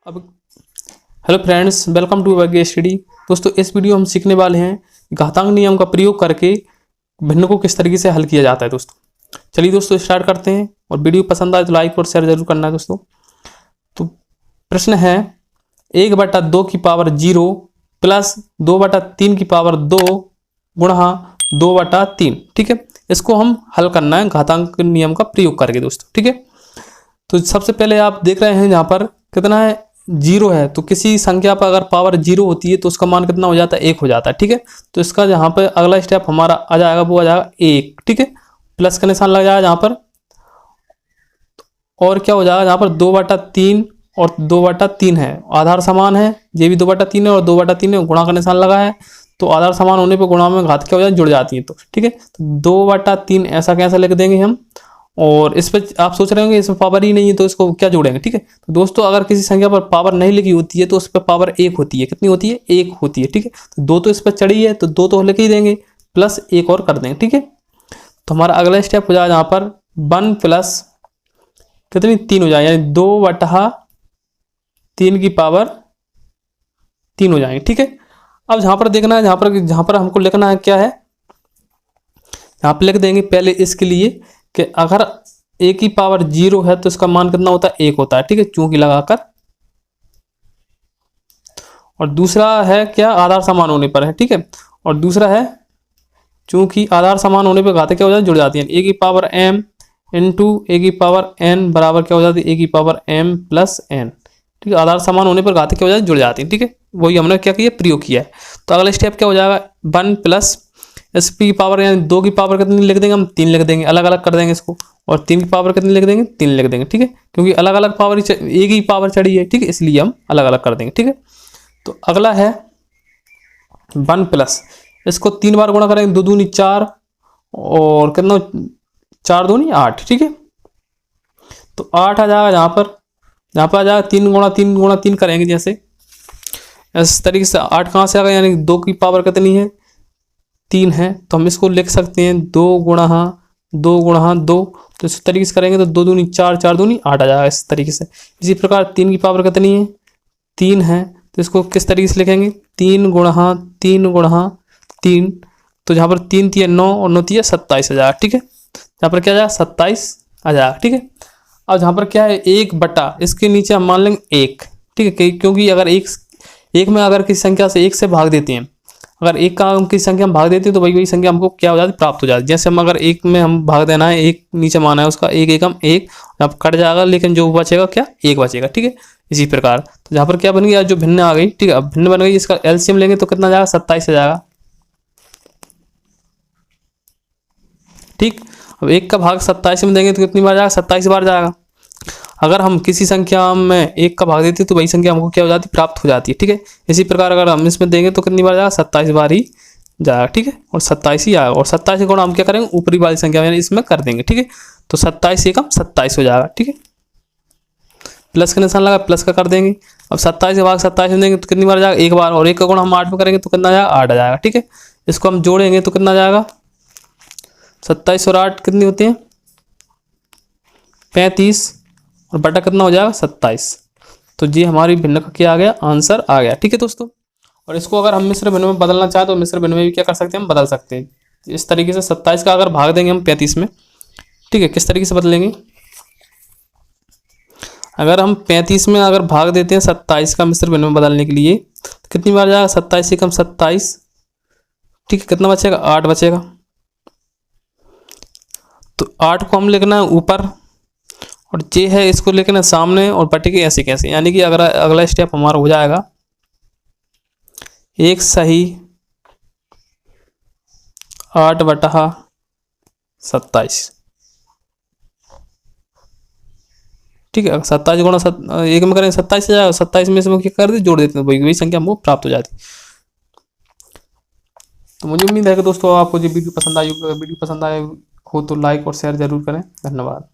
अब hello friends, welcome to वर्ग study. दोस्तों, इस वीडियो हम सीखने वाले हैं घातांक नियम का प्रयोग करके भिन्न को किस तरीके से हल किया जाता है। दोस्तों चलिए दोस्तों स्टार्ट करते हैं, और वीडियो पसंद आए तो लाइक और शेयर जरूर करना है। दोस्तों तो प्रश्न है 1/2 की पावर 0 प्लस 2/3 की पावर 2 गुणा 2/3। ठीक है, इसको हम हल करना है घातांक नियम का प्रयोग करके। दोस्तों ठीक है, तो सबसे पहले आप देख रहे हैं यहाँ पर कितना है, 0 है। तो किसी संख्या पर अगर पावर 0 होती है तो उसका मान कितना हो जाता है, 1 हो जाता है। ठीक है, तो इसका यहाँ पर अगला स्टेप हमारा आ जाएगा, वो आ जाएगा 1। ठीक है, प्लस का निशान लग जाएगा यहाँ पर, और क्या हो जाएगा यहाँ पर 2/3 और 2/3 है, आधार समान है। ये भी 2/3 है और 2/3 है, गुणा का निशान लगा है। तो आधार समान होने पर गुणा में घात क्या हो जाए, जुड़ जाती है। तो ठीक है, तो 2/3 ऐसा कैसा लिख देंगे हम। और इस पर आप सोच रहे होंगे इसमें पावर ही नहीं है तो इसको क्या जोड़ेंगे। ठीक है, तो दोस्तों अगर किसी संख्या पर पावर नहीं लिखी होती है तो उस पर पावर 1 होती है। कितनी होती है, 1 होती है। ठीक है, तो 2 तो इस पर चढ़ी है तो 2 तो लिख ही देंगे, प्लस 1 और कर देंगे। ठीक है, तो हमारा अगला स्टेप हो जाएगा यहाँ पर 1 प्लस कितनी 3 हो जाए, यानी 2/3 की पावर 3 हो जाएंगे। ठीक है, अब जहाँ पर देखना है, जहाँ पर हमको लिखना है क्या है, यहाँ पर लिख देंगे पहले इसके लिए कि अगर a की पावर 0 है तो इसका मान कितना होता है, 1 होता है। ठीक है, चूंकि लगाकर। और दूसरा है क्या, आधार समान होने पर है। ठीक है, और दूसरा है चूंकि आधार समान होने पर घातें क्या हो जाती है, जुड़ जाती है। a की पावर m इंटू a की पावर n बराबर क्या हो जाती है, a की पावर m प्लस n। ठीक है, आधार समान होने पर घातें क्या हो जाती है, जुड़ जाती है। ठीक है, वही हमने क्या किया, प्रयोग किया है। तो अगला स्टेप क्या हो जाएगा, 1 प्लस एस पी की पावर, यानी 2 की पावर कितनी लिख देंगे हम, 3 लिख देंगे, अलग अलग कर देंगे इसको। और 3 की पावर कितनी लिख देंगे, 3 लिख देंगे। ठीक है, क्योंकि अलग अलग पावर एक ही पावर चढ़ी है। ठीक है, इसलिए हम अलग अलग कर देंगे। ठीक है, तो अगला है 1 प्लस, इसको 3 बार गुणा करेंगे, 2 दूनी 4 और कितना 4 दूनी 8। ठीक है, तो 8 आ जाएगा यहाँ पर आ जाएगा 3 गुणा 3 करेंगे जैसे इस तरीके से। 8 कहाँ से आ गया, यानी 2 की पावर कितनी है, 3 है। तो हम इसको लिख सकते हैं 2 गुणा 2। तो इस तरीके से करेंगे तो 2 दूनी 4, 4 दूनी 8 आ जाएगा इस तरीके से। इसी प्रकार 3 की पावर कितनी है, 3 है। तो इसको किस तरीके से लिखेंगे, 3 गुणा 3। तो जहाँ पर 3 3 9 और 9 3 27 आ जाएगा। ठीक है, यहाँ पर क्या आ जाएगा, 27 आ जाएगा। ठीक है, अब जहाँ पर क्या है 1/, इसके नीचे हम मान लेंगे 1। ठीक है, क्योंकि अगर एक में अगर किसी संख्या से 1 से भाग देते हैं, अगर 1 का हम किसी संख्या में भाग देते हैं तो वही संख्या हमको क्या हो जाती है, प्राप्त हो जाती है। जैसे हम अगर 1 में हम भाग देना है, 1 नीचे माना है उसका, 1 एकम 1, अब कट जाएगा लेकिन जो बचेगा क्या, 1 बचेगा। ठीक है, इसी प्रकार तो जहाँ पर क्या बन गया, जो भिन्न आ गई। ठीक है, अब भिन्न बन गई, इसका एलसीएम लेंगे तो कितना जाएगा, 27 आ जाएगा। ठीक, अब 1 का भाग 27 में देंगे तो कितनी बार जाएगा, 27 बार जाएगा। अगर हम किसी संख्या में 1 का भाग देते हैं तो वही संख्या हमको क्या हो जाती है, प्राप्त हो जाती है। ठीक है, इसी प्रकार अगर हम इसमें देंगे तो कितनी बार जाएगा, 27 बार ही जाएगा। ठीक है, और 27 ही आएगा, और 27 के गुणा हम क्या करेंगे, ऊपरी वाली संख्या यानी इसमें कर देंगे। ठीक है, तो 27 एकम 27 हो जाएगा। ठीक है, प्लस का निशान लगा, प्लस का कर देंगे। अब 27 के भाग 27 में देंगे तो कितनी बार जाएगा, 1 बार, और 1 का गुणा हम 8 में करेंगे तो कितना जाएगा, 8 आ जाएगा। ठीक है, इसको हम जोड़ेंगे तो कितना जाएगा, 27 और 8 कितनी होती है, 35, और बटा कितना हो जाएगा, 27। तो ये हमारी भिन्न का क्या आ गया, आंसर आ गया। ठीक है दोस्तों, और इसको अगर हम मिश्र भिन्न में बदलना चाहें तो मिश्र भिन्न में भी क्या कर सकते हैं, हम बदल सकते हैं इस तरीके से। 27 का अगर भाग देंगे हम 35 में, ठीक है, किस तरीके से बदलेंगे, अगर हम 35 में अगर भाग देते हैं 27 का मिश्र भिन्न में बदलने के लिए तो कितनी बार जाएगा, 27 से कम 27। ठीक है, कितना बचेगा, 8 बचेगा। तो 8 को हम लिखना है ऊपर, और जे है इसको लिखना सामने, और बटे के ऐसे कैसे, यानी कि अगर अगला स्टेप हमारा हो जाएगा 1 सही 8/27। ठीक है, 27 गुणा 1 में करेंगे 27 आ जाएगा, 27 में से क्या कर दे, जोड़ देते हैं, वही संख्या हमको प्राप्त हो जाती है। तो मुझे उम्मीद है कि दोस्तों आपको ये वीडियो पसंद आई होगी। अगर वीडियो पसंद आए हो तो लाइक और शेयर जरूर करें। धन्यवाद।